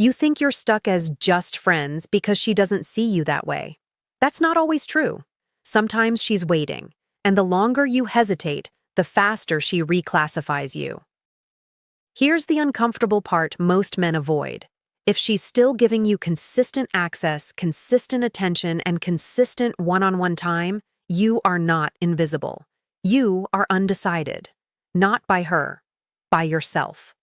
You think you're stuck as just friends because she doesn't see you that way. That's not always true. Sometimes she's waiting, and the longer you hesitate, the faster she reclassifies you. Here's the uncomfortable part most men avoid. If she's still giving you consistent access, consistent attention, and consistent one-on-one time, you are not invisible. You are undecided. Not by her, by yourself.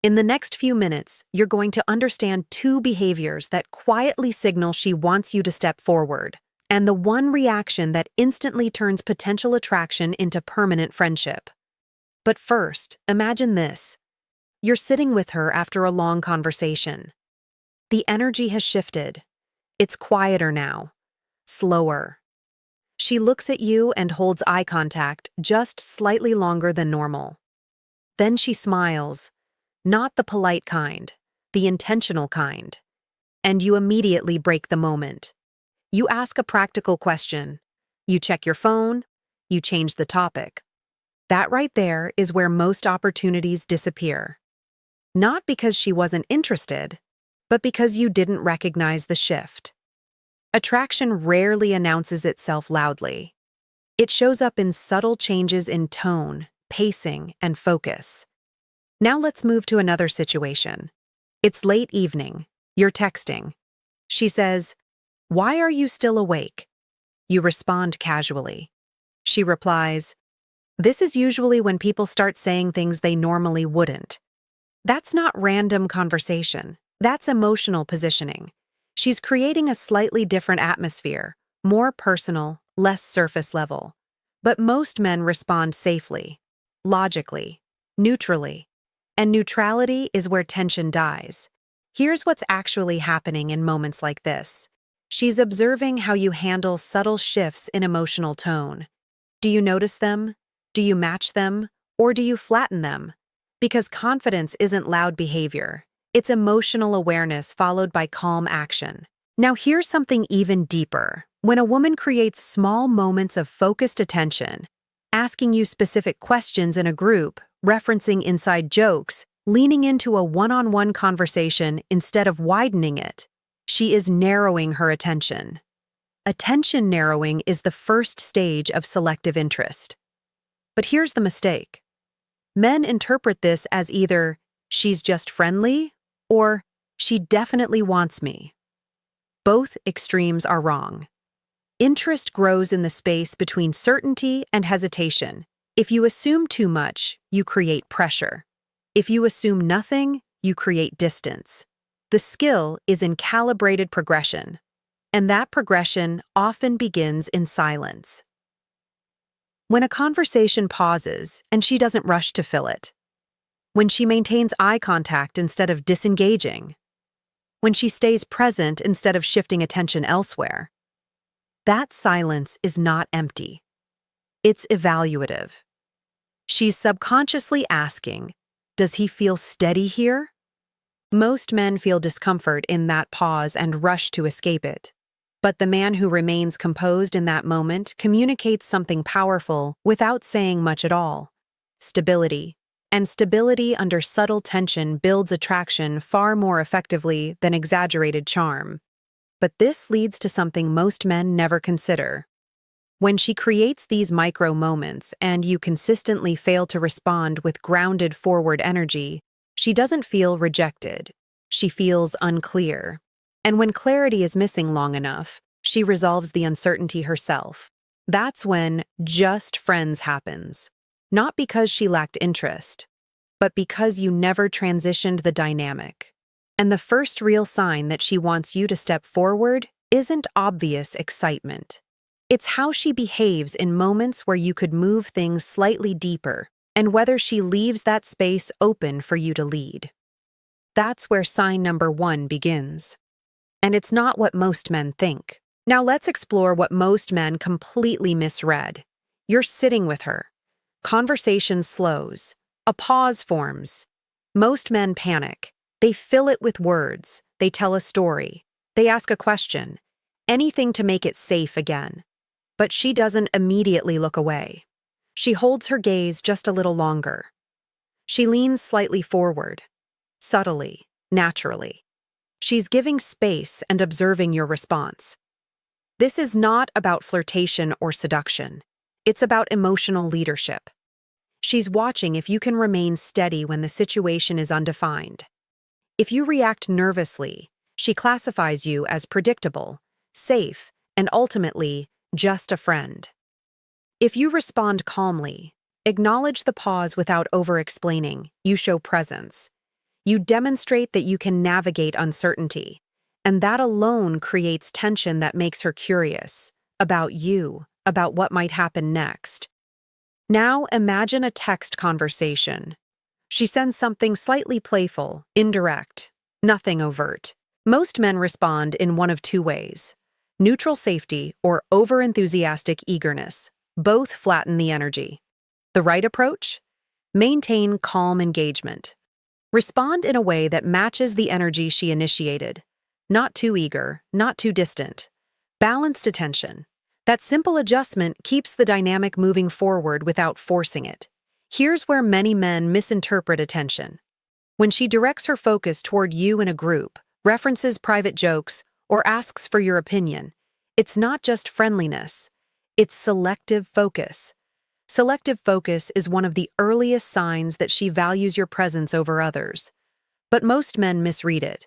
In the next few minutes, you're going to understand two behaviors that quietly signal she wants you to step forward, and the one reaction that instantly turns potential attraction into permanent friendship. But first, imagine this. You're sitting with her after a long conversation. The energy has shifted. It's quieter now, slower. She looks at you and holds eye contact just slightly longer than normal. Then she smiles. Not the polite kind, the intentional kind. And you immediately break the moment. You ask a practical question. You check your phone. You change the topic. That right there is where most opportunities disappear. Not because she wasn't interested, but because you didn't recognize the shift. Attraction rarely announces itself loudly. It shows up in subtle changes in tone, pacing, and focus. Now let's move to another situation. It's late evening. You're texting. She says, "Why are you still awake?" You respond casually. She replies, "This is usually when people start saying things they normally wouldn't." That's not random conversation. That's emotional positioning. She's creating a slightly different atmosphere, more personal, less surface level. But most men respond safely, logically, neutrally. And neutrality is where tension dies. Here's what's actually happening in moments like this. She's observing how you handle subtle shifts in emotional tone. Do you notice them? Do you match them? Or do you flatten them? Because confidence isn't loud behavior. It's emotional awareness followed by calm action. Now here's something even deeper. When a woman creates small moments of focused attention, asking you specific questions in a group, referencing inside jokes, leaning into a one-on-one conversation instead of widening it, she is narrowing her attention. Attention narrowing is the first stage of selective interest. But here's the mistake. Men interpret this as either, "She's just friendly," or "She definitely wants me." Both extremes are wrong. Interest grows in the space between certainty and hesitation. If you assume too much, you create pressure. If you assume nothing, you create distance. The skill is in calibrated progression, and that progression often begins in silence. When a conversation pauses and she doesn't rush to fill it. When she maintains eye contact instead of disengaging. When she stays present instead of shifting attention elsewhere. That silence is not empty. It's evaluative. She's subconsciously asking, does he feel steady here? Most men feel discomfort in that pause and rush to escape it. But the man who remains composed in that moment communicates something powerful without saying much at all. Stability. And stability under subtle tension builds attraction far more effectively than exaggerated charm. But this leads to something most men never consider. When she creates these micro moments and you consistently fail to respond with grounded forward energy, she doesn't feel rejected. She feels unclear. And when clarity is missing long enough, she resolves the uncertainty herself. That's when just friends happens. Not because she lacked interest, but because you never transitioned the dynamic. And the first real sign that she wants you to step forward isn't obvious excitement. It's how she behaves in moments where you could move things slightly deeper, and whether she leaves that space open for you to lead. That's where sign number 1 begins. And it's not what most men think. Now let's explore what most men completely misread. You're sitting with her. Conversation slows. A pause forms. Most men panic. They fill it with words. They tell a story. They ask a question. Anything to make it safe again. But she doesn't immediately look away. She holds her gaze just a little longer. She leans slightly forward. Subtly, naturally. She's giving space and observing your response. This is not about flirtation or seduction. It's about emotional leadership. She's watching if you can remain steady when the situation is undefined. If you react nervously, she classifies you as predictable, safe, and ultimately, just a friend. If you respond calmly, acknowledge the pause without over-explaining, you show presence. You demonstrate that you can navigate uncertainty, and that alone creates tension that makes her curious about you, about what might happen next. Now imagine a text conversation. She sends something slightly playful, indirect, nothing overt. Most men respond in one of two ways: neutral safety or over-enthusiastic eagerness. Both flatten the energy. The right approach? Maintain calm engagement. Respond in a way that matches the energy she initiated. Not too eager, not too distant. Balanced attention. That simple adjustment keeps the dynamic moving forward without forcing it. Here's where many men misinterpret attention. When she directs her focus toward you in a group, references private jokes, or asks for your opinion, it's not just friendliness. It's selective focus. Selective focus is one of the earliest signs that she values your presence over others. But most men misread it.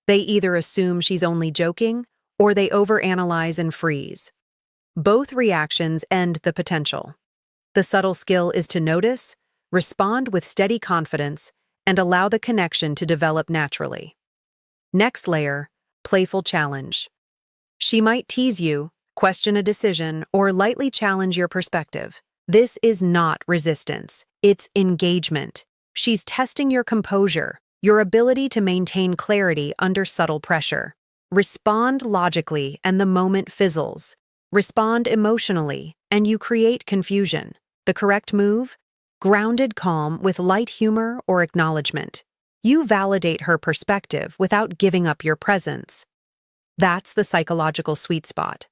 They either assume she's only joking, or they overanalyze and freeze. Both reactions end the potential. The subtle skill is to notice, respond with steady confidence, and allow the connection to develop naturally. Next layer, playful challenge. She might tease you, question a decision, or lightly challenge your perspective. This is not resistance, it's engagement. She's testing your composure, your ability to maintain clarity under subtle pressure. Respond logically and the moment fizzles. Respond emotionally and you create confusion. The correct move? Grounded calm with light humor or acknowledgement. You validate her perspective without giving up your presence. That's the psychological sweet spot.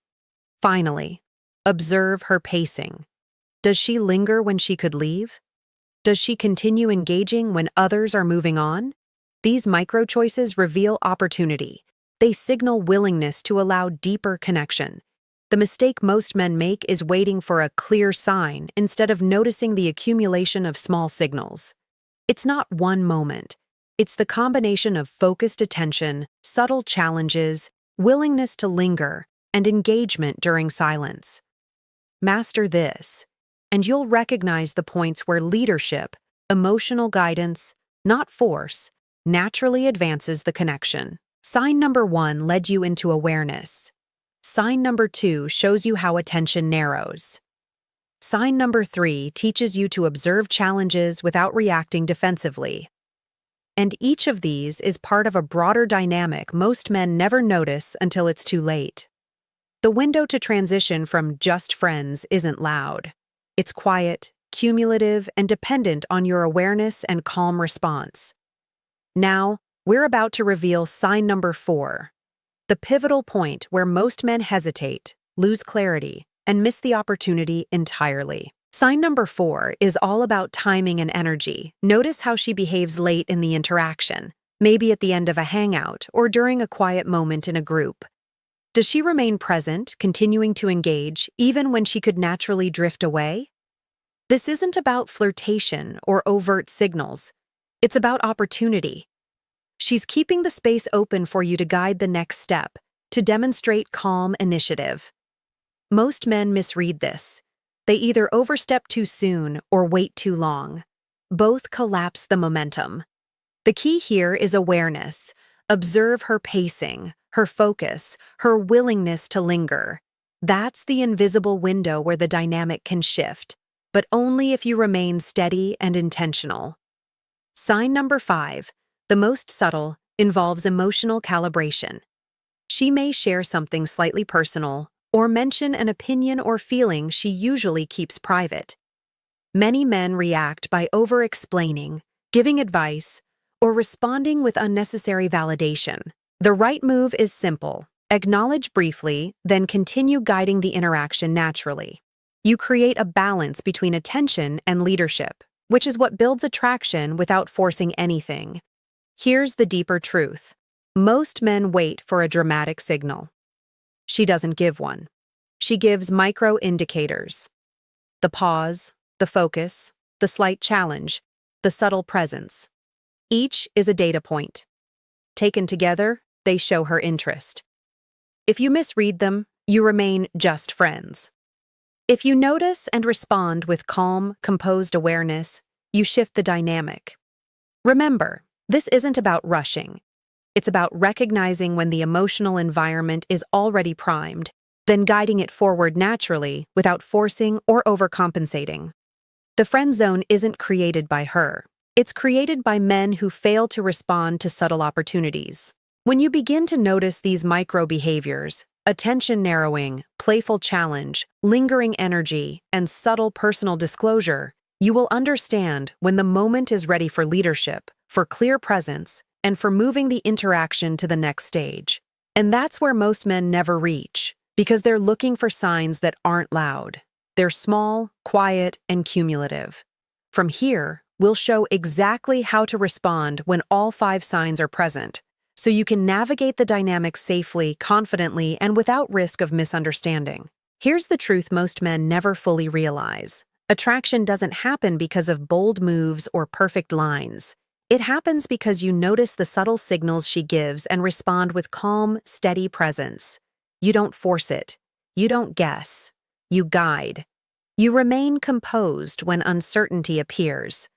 Finally, observe her pacing. Does she linger when she could leave? Does she continue engaging when others are moving on? These micro-choices reveal opportunity. They signal willingness to allow deeper connection. The mistake most men make is waiting for a clear sign instead of noticing the accumulation of small signals. It's not one moment. It's the combination of focused attention, subtle challenges, willingness to linger, and engagement during silence. Master this, and you'll recognize the points where leadership, emotional guidance, not force, naturally advances the connection. Sign number 1 led you into awareness. Sign number 2 shows you how attention narrows. Sign number 3 teaches you to observe challenges without reacting defensively. And each of these is part of a broader dynamic most men never notice until it's too late. The window to transition from just friends isn't loud. It's quiet, cumulative, and dependent on your awareness and calm response. Now, we're about to reveal sign number 4, the pivotal point where most men hesitate, lose clarity, and miss the opportunity entirely. Sign number 4 is all about timing and energy. Notice how she behaves late in the interaction, maybe at the end of a hangout or during a quiet moment in a group. Does she remain present, continuing to engage, even when she could naturally drift away? This isn't about flirtation or overt signals. It's about opportunity. She's keeping the space open for you to guide the next step, to demonstrate calm initiative. Most men misread this. They either overstep too soon or wait too long. Both collapse the momentum. The key here is awareness. Observe her pacing, her focus, her willingness to linger. That's the invisible window where the dynamic can shift, but only if you remain steady and intentional. Sign number 5, the most subtle, involves emotional calibration. She may share something slightly personal or mention an opinion or feeling she usually keeps private. Many men react by over-explaining, giving advice, or responding with unnecessary validation. The right move is simple. Acknowledge briefly, then continue guiding the interaction naturally. You create a balance between attention and leadership, which is what builds attraction without forcing anything. Here's the deeper truth. Most men wait for a dramatic signal. She doesn't give one. She gives micro indicators. The pause, the focus, the slight challenge, the subtle presence. Each is a data point. Taken together, they show her interest. If you misread them, you remain just friends. If you notice and respond with calm, composed awareness, you shift the dynamic. Remember, this isn't about rushing. It's about recognizing when the emotional environment is already primed, then guiding it forward naturally without forcing or overcompensating. The friend zone isn't created by her. It's created by men who fail to respond to subtle opportunities. When you begin to notice these micro behaviors, attention narrowing, playful challenge, lingering energy, and subtle personal disclosure, you will understand when the moment is ready for leadership, for clear presence, and for moving the interaction to the next stage. And that's where most men never reach, because they're looking for signs that aren't loud. They're small, quiet, and cumulative. From here, we'll show exactly how to respond when all 5 signs are present, so you can navigate the dynamic safely, confidently, and without risk of misunderstanding. Here's the truth most men never fully realize. Attraction doesn't happen because of bold moves or perfect lines. It happens because you notice the subtle signals she gives and respond with calm, steady presence. You don't force it. You don't guess. You guide. You remain composed when uncertainty appears.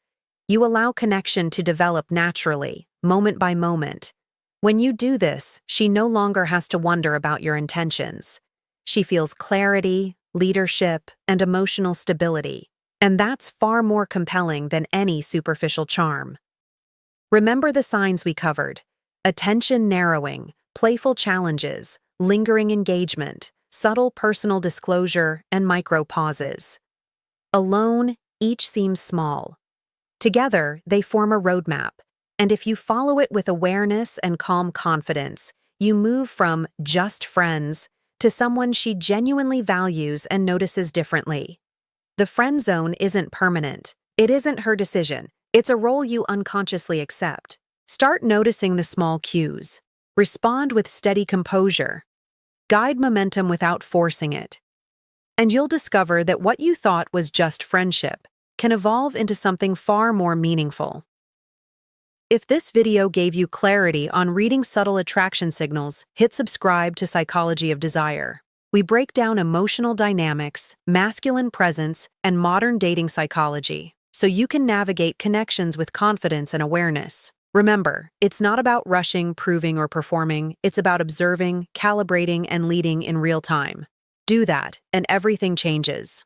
You allow connection to develop naturally, moment by moment. When you do this, she no longer has to wonder about your intentions. She feels clarity, leadership, and emotional stability, and that's far more compelling than any superficial charm. Remember the signs we covered: attention narrowing, playful challenges, lingering engagement, subtle personal disclosure, and micro pauses. Alone, each seems small. Together, they form a roadmap, and if you follow it with awareness and calm confidence, you move from just friends to someone she genuinely values and notices differently. The friend zone isn't permanent. It isn't her decision. It's a role you unconsciously accept. Start noticing the small cues. Respond with steady composure. Guide momentum without forcing it. And you'll discover that what you thought was just friendship can evolve into something far more meaningful. If this video gave you clarity on reading subtle attraction signals, hit subscribe to Psychology of Desire. We break down emotional dynamics, masculine presence, and modern dating psychology, so you can navigate connections with confidence and awareness. Remember, it's not about rushing, proving, or performing. It's about observing, calibrating, and leading in real time. Do that, and everything changes.